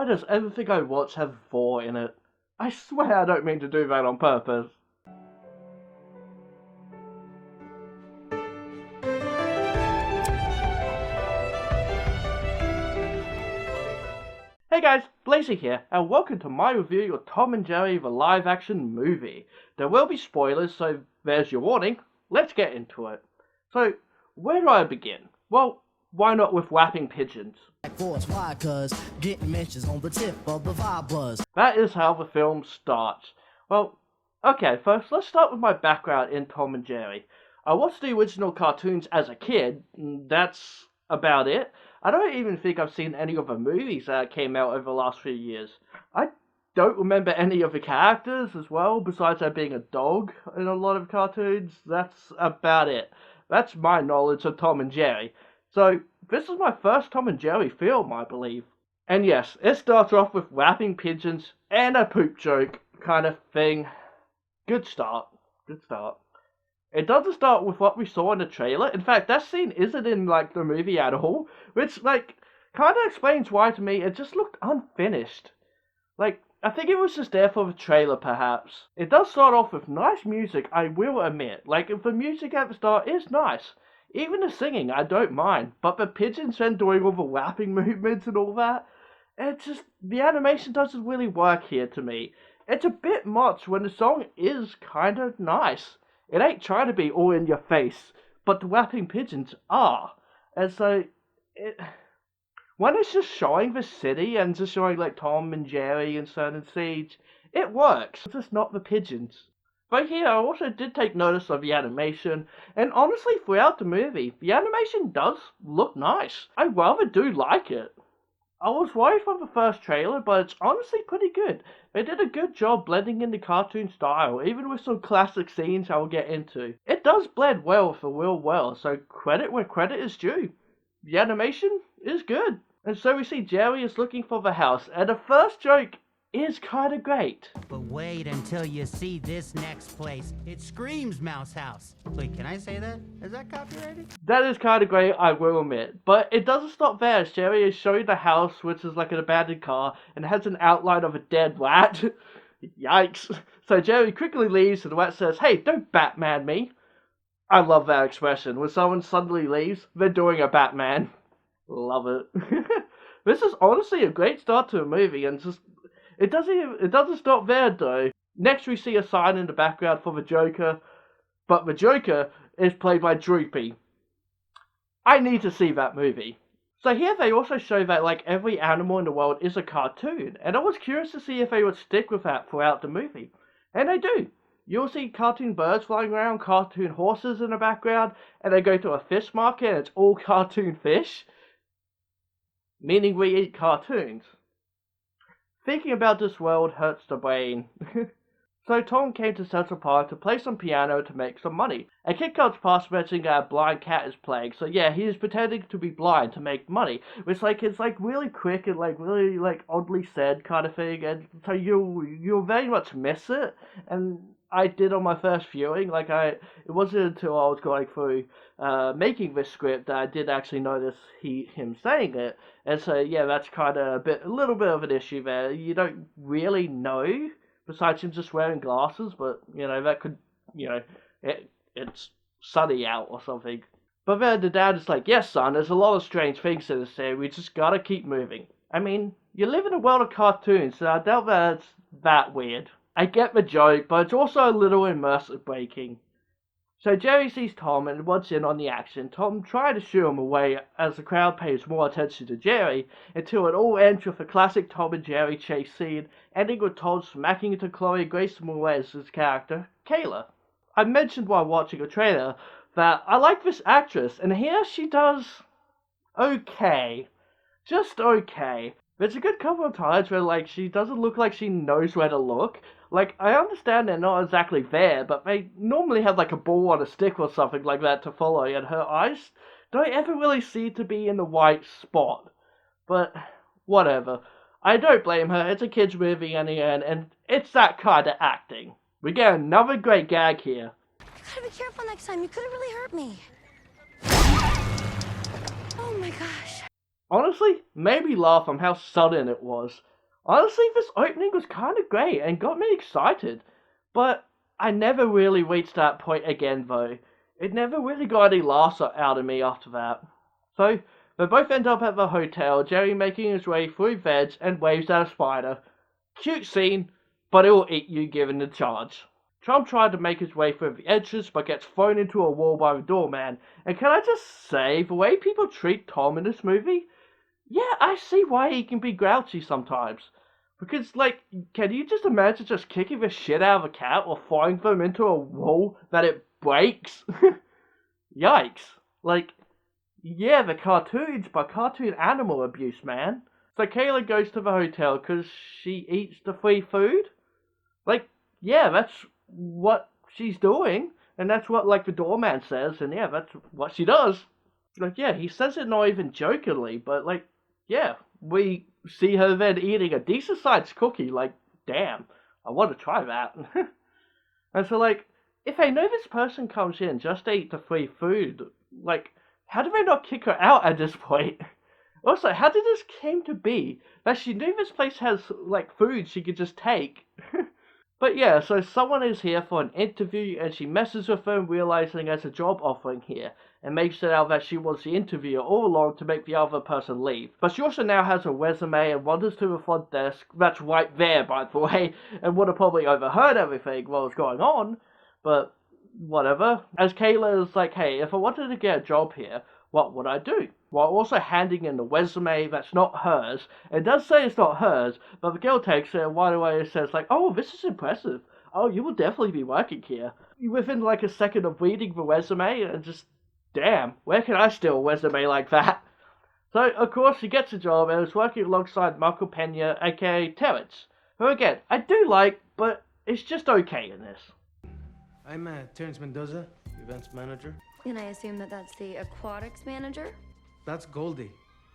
why does everything I watch have "vor" in it? I swear I don't mean to do that on purpose. Hey guys, Blazie here, and welcome to my review of Tom and Jerry the live action movie. There will be spoilers, so there's your warning. Let's get into it. So, where do I begin? Well, why not with whapping pigeons? That is how the film starts. Well, okay, first let's start with my background in Tom and Jerry. I watched the original cartoons as a kid, and that's about it. I don't even think I've seen any of the movies that came out over the last few years. I don't remember any of the characters as well, besides there being a dog in a lot of cartoons. That's about it. That's my knowledge of Tom and Jerry. So, this is my first Tom and Jerry film, I believe. And yes, it starts off with whapping pigeons and a poop joke kind of thing. Good start. Good start. It doesn't start with what we saw in the trailer. In fact, that scene isn't in, the movie at all. Which, kind of explains why to me it just looked unfinished. I think it was just there for the trailer, perhaps. It does start off with nice music, I will admit. If the music at the start is nice. Even the singing, I don't mind. But the pigeons then doing all the whapping movements and all that, the animation doesn't really work here to me. It's a bit much when the song is kind of nice. It ain't trying to be all in your face, but the whapping pigeons are. And so, when it's just showing the city and just showing Tom and Jerry and certain scenes, it works. It's just not the pigeons. But here, I also did take notice of the animation, and honestly, throughout the movie, the animation does look nice. I rather do like it. I was worried from the first trailer, but it's honestly pretty good. They did a good job blending in the cartoon style, even with some classic scenes I will get into. It does blend well with the real world, so credit where credit is due. The animation is good. And so we see Jerry is looking for the house, and the first joke is kinda great. But wait until you see this next place. It screams Mouse House. Wait, can I say that? Is that copyrighted? That is kinda great, I will admit. But it doesn't stop there, as Jerry is showing the house, which is an abandoned car, and has an outline of a dead rat. Yikes. So Jerry quickly leaves, and the rat says, "Hey, don't Batman me." I love that expression. When someone suddenly leaves, they're doing a Batman. Love it. This is honestly a great start to a movie, and it doesn't stop there though. Next we see a sign in the background for the Joker, but the Joker is played by Droopy. I need to see that movie. So here they also show that every animal in the world is a cartoon, and I was curious to see if they would stick with that throughout the movie. And they do. You'll see cartoon birds flying around, cartoon horses in the background, and they go to a fish market and it's all cartoon fish. Meaning we eat cartoons. Thinking about this world hurts the brain. So Tom came to Central Park to play some piano to make some money. A kid comes past mentioning that a blind cat is playing, so yeah, he is pretending to be blind to make money. Which it's really quick and really oddly said kind of thing, and so you'll very much miss it. And I did on my first viewing, it wasn't until I was going through making this script that I did actually notice him saying it. And so yeah, that's kind of a little bit of an issue there. You don't really know, besides him just wearing glasses, but that could, it's sunny out or something. But then the dad is like, "Yes, son, there's a lot of strange things in this area. We just gotta keep moving." I mean, you live in a world of cartoons, so I doubt that it's that weird. I get the joke, but it's also a little immersive breaking. So Jerry sees Tom and wants in on the action. Tom tries to shoo him away as the crowd pays more attention to Jerry, until it all ends with a classic Tom and Jerry chase scene, ending with Tom smacking into Chloe Grace Moretz's character, Kayla. I mentioned while watching a trailer that I like this actress, and here she does okay. Just okay. There's a good couple of times where she doesn't look like she knows where to look. I understand they're not exactly there, but they normally have a ball on a stick or something like that to follow, and her eyes don't ever really seem to be in the right spot. But whatever. I don't blame her. It's a kid's movie in the end, and it's that kind of acting. We get another great gag here. You gotta be careful next time. You could have really hurt me. Oh my gosh. Honestly, made me laugh from how sudden it was. Honestly, this opening was kind of great and got me excited, but I never really reached that point again though. It never really got any laughs out of me after that. So, they both end up at the hotel, Jerry making his way through veg and waves at a spider. Cute scene, but it will eat you given the charge. Tom tried to make his way through the edges, but gets thrown into a wall by the doorman. And can I just say, the way people treat Tom in this movie, yeah, I see why he can be grouchy sometimes. Because, like, can you just imagine just kicking the shit out of a cat or throwing them into a wall that it breaks? Yikes. Like, yeah, the cartoons, but cartoon animal abuse, man. So Kayla goes to the hotel because she eats the free food? Like, yeah, that's what she's doing. And that's what, like, the doorman says. And yeah, that's what she does. Like, yeah, he says it not even jokingly, but, like, yeah, we see her then eating a decent sized cookie. Like, damn, I want to try that. And so, like, if they know this person comes in just to eat the free food, like, how do they not kick her out at this point? Also, how did this came to be that she knew this place has, like, food she could just take? But yeah, so someone is here for an interview and she messes with them, realizing there's a job offering here, and makes it out that she was the interviewer all along to make the other person leave. But she also now has a resume and wanders to the front desk, that's right there by the way, and would have probably overheard everything what was going on, but whatever. As Kayla is like, hey, if I wanted to get a job here, what would I do? While also handing in the resume that's not hers. It does say it's not hers, but the girl takes it and right away says like, oh, this is impressive. Oh, you will definitely be working here. Within like a second of reading the resume, and just, damn, where can I steal a resume like that? So, of course, she gets a job and is working alongside Michael Pena, aka Terrence, who again, I do like, but it's just okay in this. I'm Terrence Mendoza, events manager. And I assume that that's the aquatics manager? That's Goldie.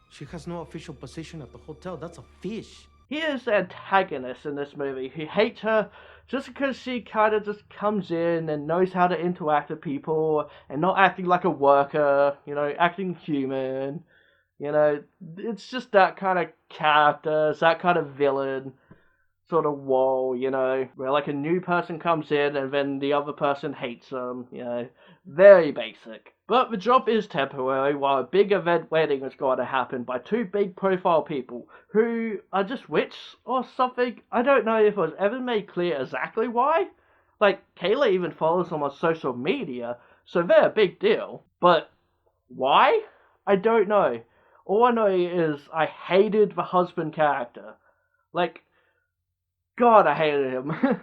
She has no official position at the hotel. That's a fish. He is the antagonist in this movie. He hates her just because she kind of just comes in and knows how to interact with people and not acting like a worker, you know, acting human. You know, it's just that kind of character, it's that kind of villain sort of wall, you know, where like a new person comes in and then the other person hates them, you know, very basic. But the job is temporary while a big event wedding is going to happen by two big profile people who are just rich or something. I don't know if it was ever made clear exactly why. Like, Kayla even follows them on social media, so they're a big deal. But why? I don't know. All I know is I hated the husband character. Like, God, I hated him.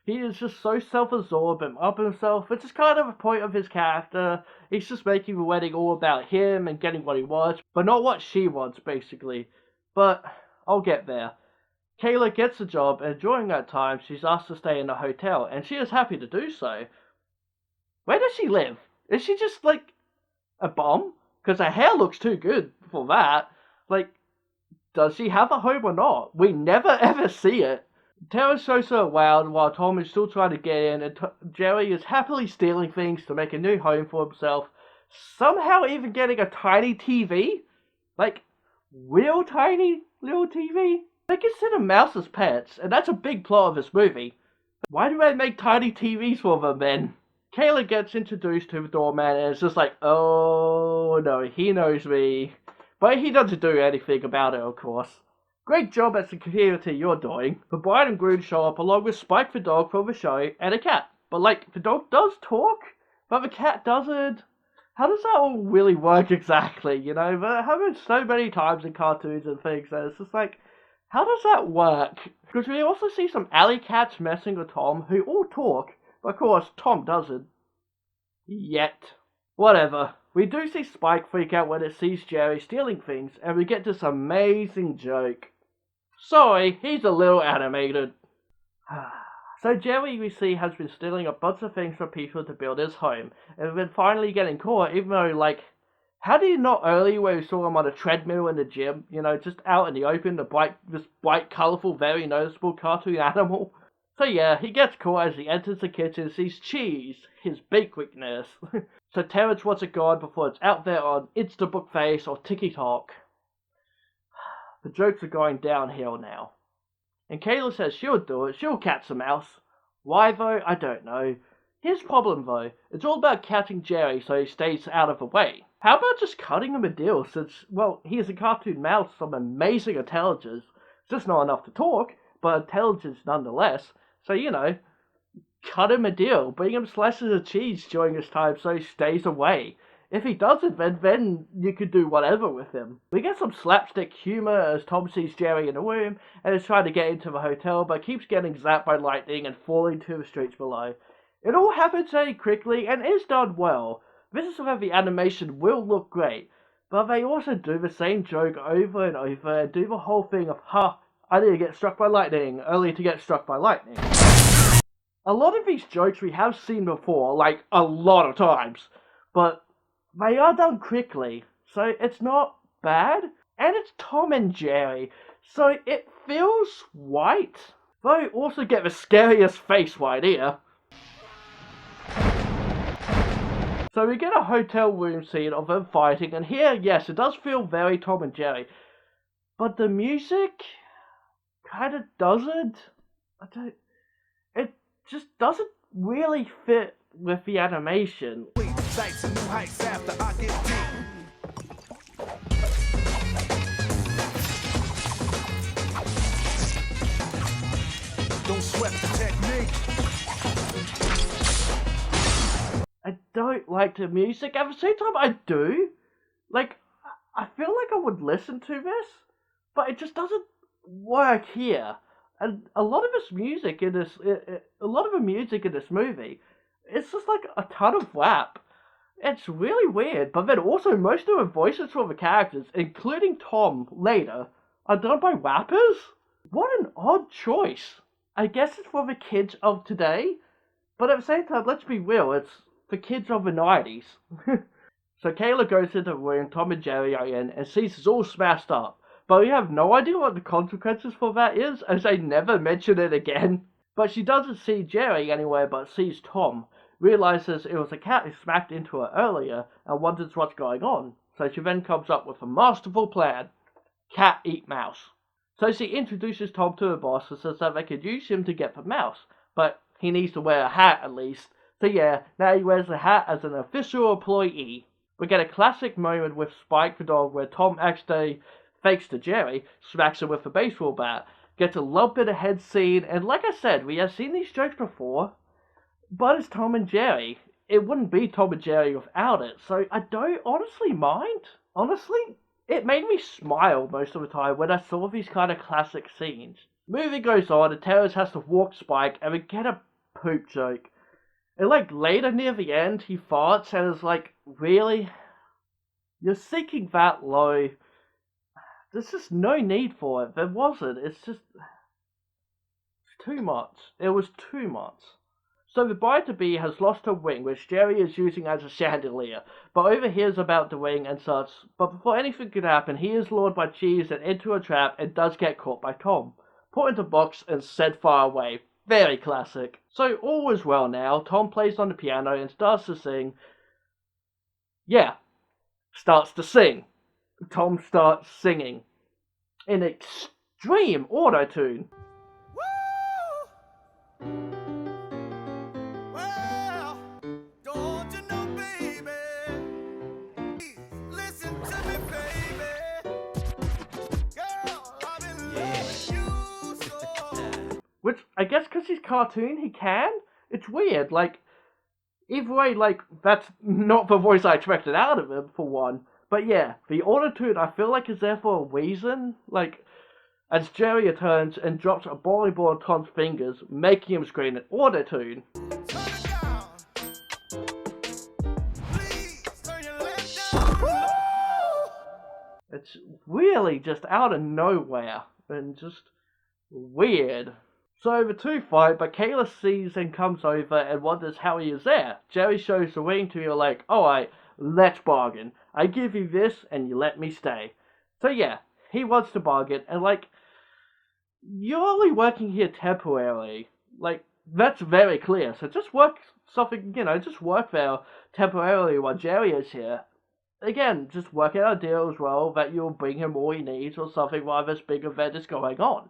He is just so self-absorbed and up himself, which is kind of the point of his character. He's just making the wedding all about him and getting what he wants, but not what she wants, basically. But I'll get there. Kayla gets the job, and during that time, she's asked to stay in a hotel, and she is happy to do so. Where does she live? Is she just, like, a bum? Because her hair looks too good for that. Like, does she have a home or not? We never ever see it. Terrence shows her around while Tom is still trying to get in, and Jerry is happily stealing things to make a new home for himself, somehow even getting a tiny TV. Like, real tiny little TV? They consider mouse as pets, and that's a big plot of this movie. Why do they make tiny TVs for them then? Kayla gets introduced to the doorman and it's just like, oh no, he knows me. But he doesn't do anything about it, of course. Great job at security you're doing. The bride and groom show up along with Spike the dog from the show and a cat. But like, the dog does talk, but the cat doesn't. How does that all really work exactly, you know? But it happens so many times in cartoons and things that it's just like, how does that work? Because we also see some alley cats messing with Tom who all talk, but of course Tom doesn't. Yet. Whatever. We do see Spike freak out when it sees Jerry stealing things, and we get this amazing joke. Sorry, he's a little animated. So Jerry, we see, has been stealing a bunch of things from people to build his home, and then finally getting caught, even though, like, how did he not earlier where we saw him on a treadmill in the gym, you know, just out in the open, this bright, colourful, very noticeable cartoon animal? So yeah, he gets caught as he enters the kitchen and sees cheese, his big weakness. So Terrence wants it gone before it's out there on Instabook Face or TikTok. The jokes are going downhill now. And Kayla says she'll do it, she'll catch the mouse. Why though, I don't know. His problem though, it's all about catching Jerry so he stays out of the way. How about just cutting him a deal since, well, he is a cartoon mouse of amazing intelligence. Just not enough to talk, but intelligence nonetheless. So, you know, cut him a deal. Bring him slices of cheese during his time so he stays away. If he doesn't, then you could do whatever with him. We get some slapstick humor as Tom sees Jerry in a room and is trying to get into the hotel but keeps getting zapped by lightning and falling to the streets below. It all happens very quickly and is done well. This is where the animation will look great, but they also do the same joke over and over and do the whole thing of, ha, I need to get struck by lightning, only to get struck by lightning. A lot of these jokes we have seen before, like a lot of times, but they are done quickly, so it's not bad. And it's Tom and Jerry, so it feels white. Though you also get the scariest face right here. So we get a hotel room scene of them fighting, and here, yes, it does feel very Tom and Jerry. But the music kind of doesn't. It just doesn't really fit with the animation. Don't sweat the technique. I don't like the music. At the same time, I do. Like, I feel like I would listen to this, but it just doesn't work here. And a lot of this music in this, a lot of the music in this movie, it's just like a ton of rap. It's really weird, but then also most of the voices for the characters, including Tom later, are done by rappers? What an odd choice. I guess it's for the kids of today, but at the same time, let's be real, it's the kids of the 90s. So Kayla goes into the room Tom and Jerry are in and sees it's all smashed up, but we have no idea what the consequences for that is, as they never mention it again. But she doesn't see Jerry anywhere but sees Tom, realizes it was a cat who smacked into her earlier, and wonders what's going on. So she then comes up with a masterful plan. Cat eat mouse. So she introduces Tom to the boss and says that they could use him to get the mouse, but he needs to wear a hat at least. So yeah, now he wears a hat as an official employee. We get a classic moment with Spike the dog where Tom actually, thanks to Jerry, smacks him with a baseball bat, gets a lump in the head scene, and like I said, we have seen these jokes before, but it's Tom and Jerry. It wouldn't be Tom and Jerry without it, so I don't honestly mind. Honestly, it made me smile most of the time when I saw these kind of classic scenes. Movie goes on, and Terrence has to walk Spike, and we get a poop joke. And like later near the end, he farts and is like, really? You're sinking that low? There's just no need for it. There wasn't. It's just... it's too much. It was too much. So the bride-to-be has lost her wing, which Jerry is using as a chandelier, but overhears about the ring and such. But before anything can happen, he is lured by Cheese and into a trap and does get caught by Tom. Put into a box and sent far away. Very classic. So all is well now. Tom plays on the piano and starts to sing. Yeah, starts to sing. Tom starts singing in extreme auto-tune. Well, don't you know, baby? Listen to me, baby. Girl, I've been loving you so. Which, I guess because he's cartoon, he can? It's weird, like, either way, like, that's not the voice I expected out of him, for one. But yeah, the auto-tune I feel like is there for a reason. Like, as Jerry returns and drops a bowling ball on Tom's fingers, making him scream in auto-tune. Turn it down. Please turn your left down. It's really just out of nowhere, and just weird. So the two fight, but Kayla sees and comes over and wonders how he is there. Jerry shows the ring to you like, alright, let's bargain. I give you this and you let me stay. So yeah, he wants to bargain, and like, you're only working here temporarily. Like, that's very clear. So just work something, just work there temporarily while Jerry is here. Again, just work out a deal as well that you'll bring him all he needs or something while this big event is going on.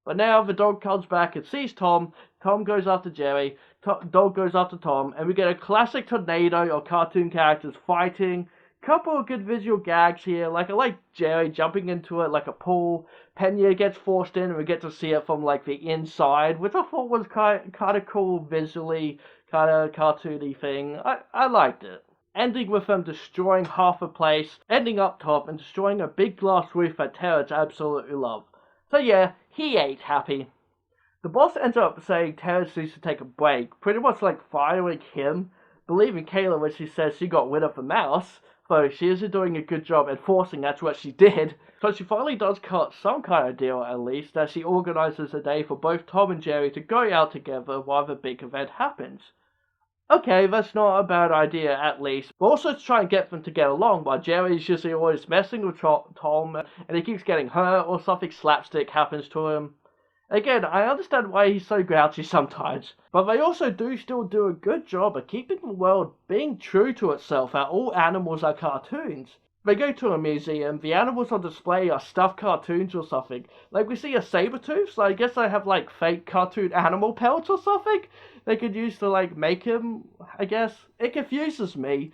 But now the dog comes back and sees Tom. Tom goes after Jerry. Dog goes after Tom. And we get a classic tornado of cartoon characters fighting. Couple of good visual gags here. Like, I like Jerry jumping into it like a pool. Pena gets forced in and we get to see it from like the inside, which I thought was kind of cool visually, kind of cartoony thing. I liked it. Ending with them destroying half the place, ending up top and destroying a big glass roof that Terrence absolutely loved. So yeah, he ain't happy. The boss ends up saying Terrence needs to take a break, pretty much like firing him, believing Kayla when she says she got rid of the mouse, though she isn't doing a good job enforcing that's what she did. So she finally does cut some kind of deal at least, as she organises a day for both Tom and Jerry to go out together while the big event happens. Okay, that's not a bad idea at least, but also to try and get them to get along while Jerry is usually always messing with Tom and he keeps getting hurt or something slapstick happens to him. Again, I understand why he's so grouchy sometimes, but they also still do a good job of keeping the world being true to itself that all animals are cartoons. They go to a museum, the animals on display are stuffed cartoons or something. Like we see a saber-tooth, so I guess they have like fake cartoon animal pelts or something they could use to like make him, I guess. It confuses me,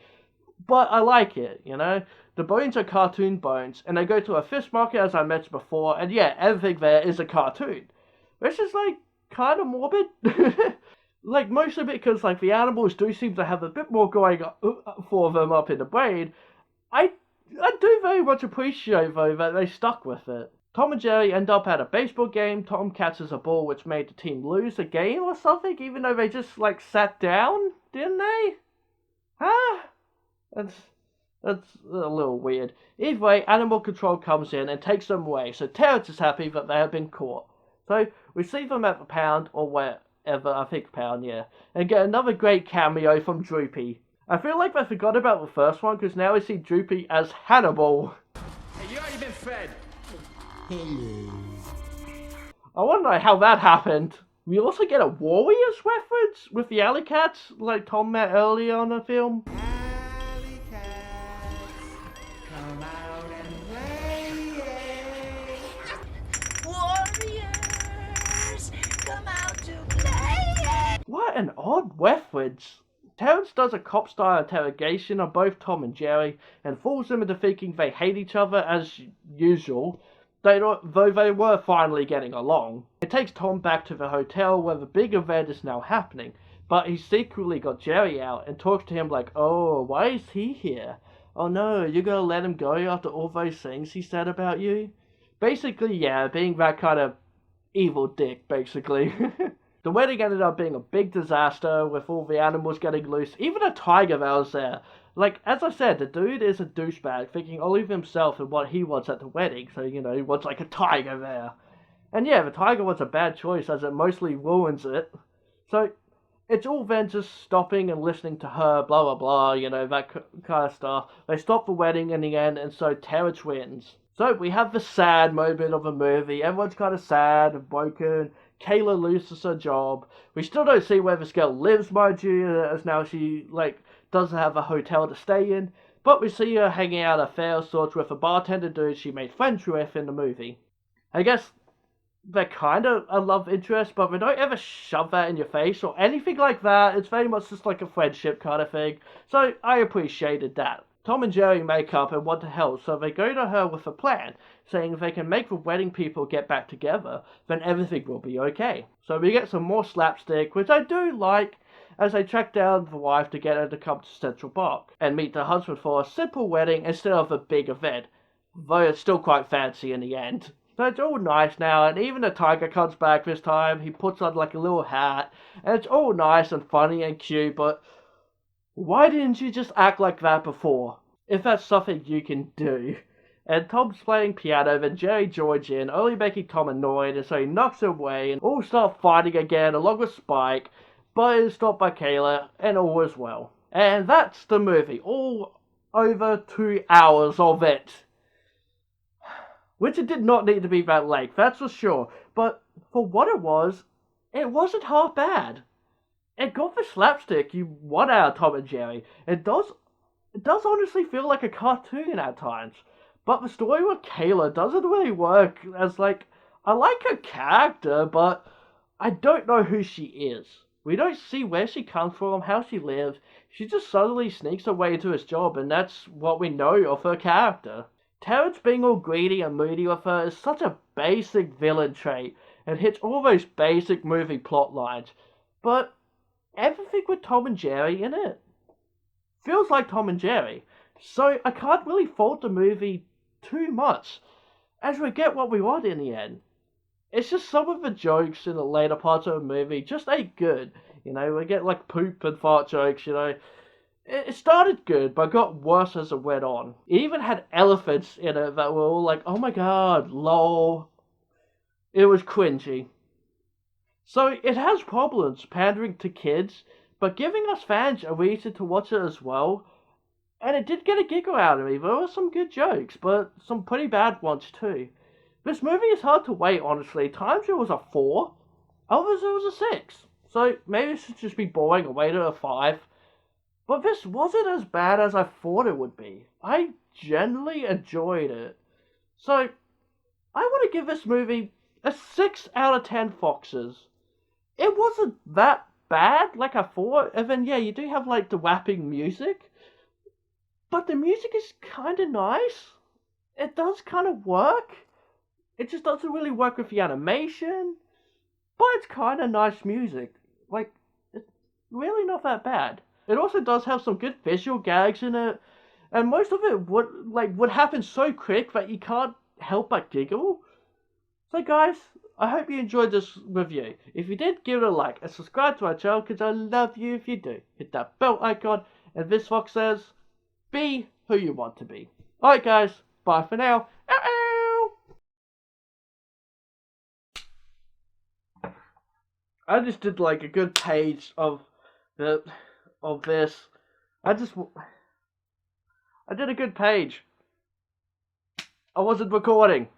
but I like it, you know? The bones are cartoon bones, and they go to a fish market as I mentioned before, and yeah, everything there is a cartoon. Which is like kind of morbid. Like mostly because like the animals do seem to have a bit more going for them up in the brain. I do very much appreciate though that they stuck with it. Tom and Jerry end up at a baseball game. Tom catches a ball which made the team lose a game or something, even though they just like sat down, didn't they? Huh? That's a little weird. Either way, animal control comes in and takes them away, so Terrence is happy that they have been caught. So we see them at the pound, or wherever, I think pound, yeah, and get another great cameo from Droopy. I feel like I forgot about the first one, because now we see Droopy as Hannibal. Hey, you already been fed. Hello. I want to know how that happened. We also get a Warriors reference with the alley cats, like Tom met earlier on the film. Alley cats, come out and play. Warriors, come out to play. What an odd reference. Terrence does a cop-style interrogation of both Tom and Jerry and fools them into thinking they hate each other as usual, though they were finally getting along. It takes Tom back to the hotel where the big event is now happening, but he secretly got Jerry out and talks to him like, oh, why is he here? Oh no, you're gonna let him go after all those things he said about you? Basically, yeah, being that kind of evil dick, basically. The wedding ended up being a big disaster with all the animals getting loose, even a tiger that was there. Like, as I said, the dude is a douchebag, thinking only of himself and what he wants at the wedding, so, you know, he wants like a tiger there. And yeah, the tiger was a bad choice as it mostly ruins it. So, it's all then just stopping and listening to her, blah blah blah, you know, that kind of stuff. They stop the wedding in the end, and so Terrence wins. So, we have the sad moment of the movie. Everyone's kind of sad and broken. Kayla loses her job. We still don't see where this girl lives, mind you, as now she, like, doesn't have a hotel to stay in. But we see her hanging out at fair sorts with a bartender dude she made friends with in the movie. I guess they're kind of a love interest, but they don't ever shove that in your face or anything like that. It's very much just like a friendship kind of thing. So I appreciated that. Tom and Jerry make up and want to help, so they go to her with a plan, saying if they can make the wedding people get back together, then everything will be okay. So we get some more slapstick, which I do like, as they track down the wife to get her to come to Central Park, and meet the husband for a simple wedding instead of a big event, though it's still quite fancy in the end. So it's all nice now, and even the tiger comes back this time. He puts on like a little hat, and it's all nice and funny and cute, but why didn't you just act like that before? If that's something you can do. And Tom's playing piano, then Jerry joins in, only making Tom annoyed, and so he knocks him away, and all start fighting again, along with Spike, but is stopped by Kayla, and all is well. And that's the movie, all over 2 hours of it. Which it did not need to be that late, that's for sure, but for what it wasn't half bad. It got the slapstick you want out of Tom and Jerry. It does honestly feel like a cartoon at times. But the story with Kayla doesn't really work, as like, I like her character, but I don't know who she is. We don't see where she comes from, how she lives. She just suddenly sneaks her way into his job, and that's what we know of her character. Terrence being all greedy and moody with her is such a basic villain trait, and hits all those basic movie plot lines. But everything with Tom and Jerry in it feels like Tom and Jerry. So I can't really fault the movie too much, as we get what we want in the end. It's just some of the jokes in the later parts of the movie just ain't good. You know, we get like poop and fart jokes, you know. It started good, but got worse as it went on. It even had elephants in it that were all like, oh my god, lol. It was cringy. So it has problems pandering to kids, but giving us fans a reason to watch it as well. And it did get a giggle out of me. There were some good jokes, but some pretty bad ones too. This movie is hard to rate, honestly. Times it was a 4, others it was a 6. So maybe it should just be boring and rate it a 5. But this wasn't as bad as I thought it would be. I genuinely enjoyed it. So I want to give this movie a 6 out of 10 foxes. It wasn't that bad like I thought. And then yeah, you do have like the rapping music. But the music is kind of nice. It does kind of work. It just doesn't really work with the animation. But it's kind of nice music. Like, it's really not that bad. It also does have some good visual gags in it. And most of it would happen so quick that you can't help but giggle. So guys, I hope you enjoyed this review. If you did, give it a like and subscribe to our channel because I love you if you do. Hit that bell icon. And VitoFox says, be who you want to be. Alright guys, bye for now. I just did like a good page of this. I did a good page. I wasn't recording.